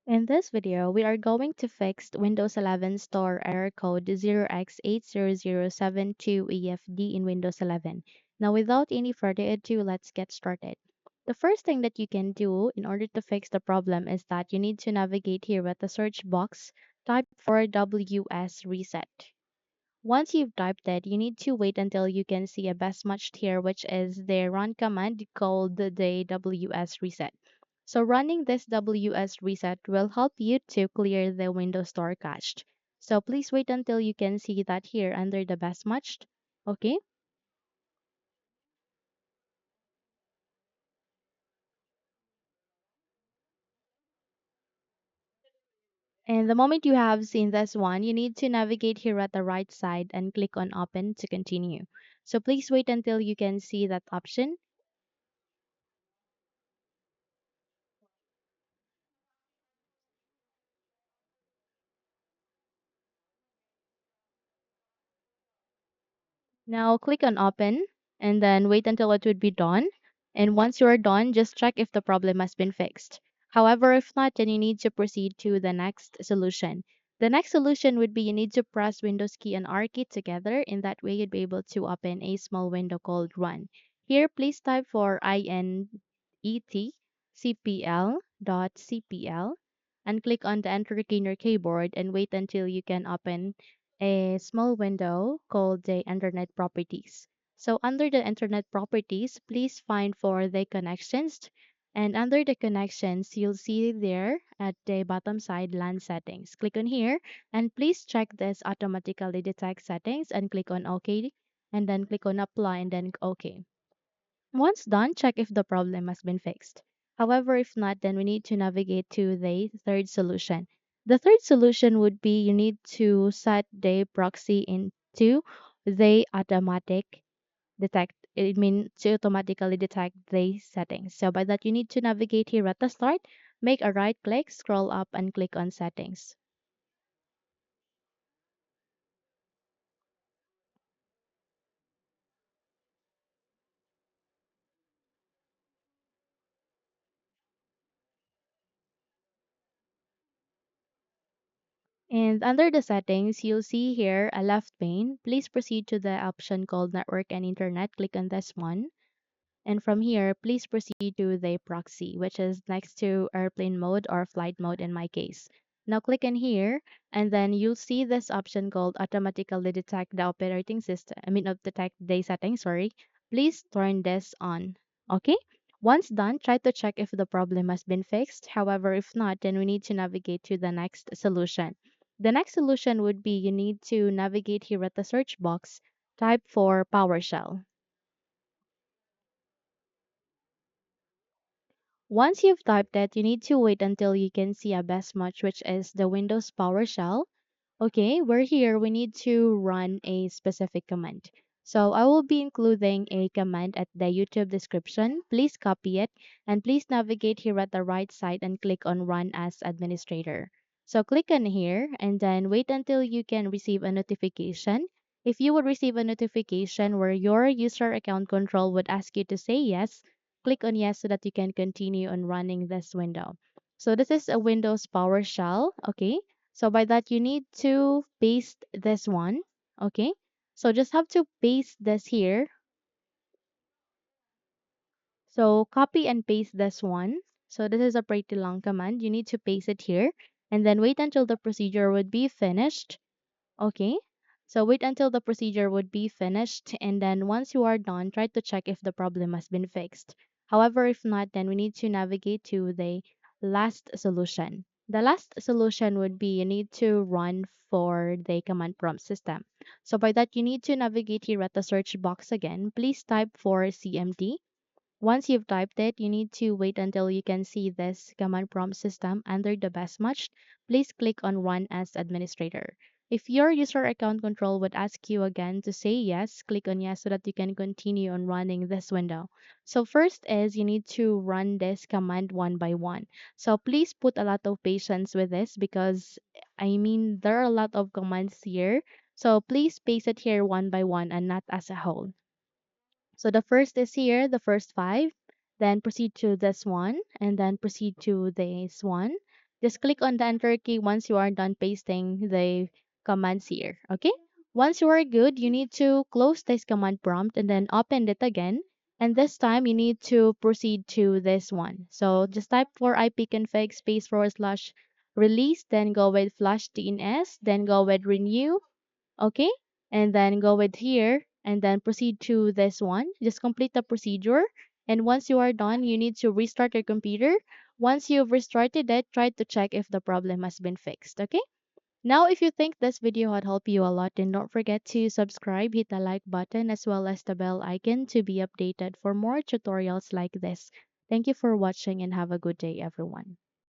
In this video, we are going to fix Windows 11 Store error code 0x80072efd in Windows 11. Now, without any further ado, let's get started. The first thing that you can do in order to fix the problem is that you need to navigate here at the search box, type for wsreset. Once you've typed it, you need to wait until you can see a best matched here, which is the run command called the wsreset. So running this wsreset will help you to clear the Windows Store cache. So please wait until you can see that here under the best matched. Okay. And the moment you have seen this one, you need to navigate here at the right side and click on open to continue. So please wait until you can see that option. Now click on open and then wait until it would be done. And once you are done, just check if the problem has been fixed. However, if not, then you need to proceed to the next solution. The next solution would be you need to press Windows key and R key together. In that way, you'd be able to open a small window called Run. Here, please type for inetcpl.cpl and click on the Enter key in your keyboard and wait until you can open a small window called the Internet Properties. So under the Internet Properties, please find for the connections. And under the connections, you'll see there at the bottom side LAN settings. Click on here and please check this automatically detect settings and click on OK and then click on apply and then OK. Once done, check if the problem has been fixed. However, if not, then we need to navigate to the third solution. The third solution would be you need to set the proxy into the automatic detect. It means to automatically detect the settings. So by that, you need to navigate here at the start, make a right click, scroll up and click on settings. And under the settings, you'll see here a left pane. Please proceed to the option called Network and Internet. Click on this one. And from here, please proceed to the proxy, which is next to airplane mode or flight mode in my case. Now click in here, and then you'll see this option called automatically detect the operating system. Detect the settings, sorry. Please turn this on. Okay? Once done, try to check if the problem has been fixed. However, if not, then we need to navigate to the next solution. The next solution would be you need to navigate here at the search box, type for PowerShell. Once you've typed it, you need to wait until you can see a best match, which is the Windows PowerShell. Okay, we're here. We need to run a specific command. So I will be including a command at the YouTube description. Please copy it and please navigate here at the right side and click on Run as Administrator. So click on here and then wait until you can receive a notification. If you would receive a notification where your user account control would ask you to say yes, click on yes so that you can continue on running this window. So this is a Windows PowerShell. Okay. So by that, you need to paste this one. Okay. So just have to paste this here. So copy and paste this one. So this is a pretty long command. You need to paste it here and then wait until the procedure would be finished. Okay. So wait until the procedure would be finished and then once you are done, try to check if the problem has been fixed. However, if not, then we need to navigate to the last solution. The last solution would be you need to run for the command prompt system. So by that, you need to navigate here at the search box again. Please type for CMD. Once you've typed it, you need to wait until you can see this command prompt system under the best match. Please click on Run as Administrator. If your user account control would ask you again to say yes, click on yes so that you can continue on running this window. So first is you need to run this command one by one. So please put a lot of patience with this because there are a lot of commands here. So please paste it here one by one and not as a whole. So the first is here, the first five, then proceed to this one, and then proceed to this one. Just click on the enter key once you are done pasting the commands here. Okay? Once you are good, you need to close this command prompt and then open it again. And this time you need to proceed to this one. So just type for ipconfig space / release, then go with flash DNS, then go with renew. Okay? And then go with here and then proceed to this one. Just complete the procedure. And once you are done, you need to restart your computer. Once you've restarted it, try to check if the problem has been fixed. Okay? Now, if you think this video had helped you a lot, then don't forget to subscribe, hit the like button, as well as the bell icon to be updated for more tutorials like this. Thank you for watching and have a good day, everyone.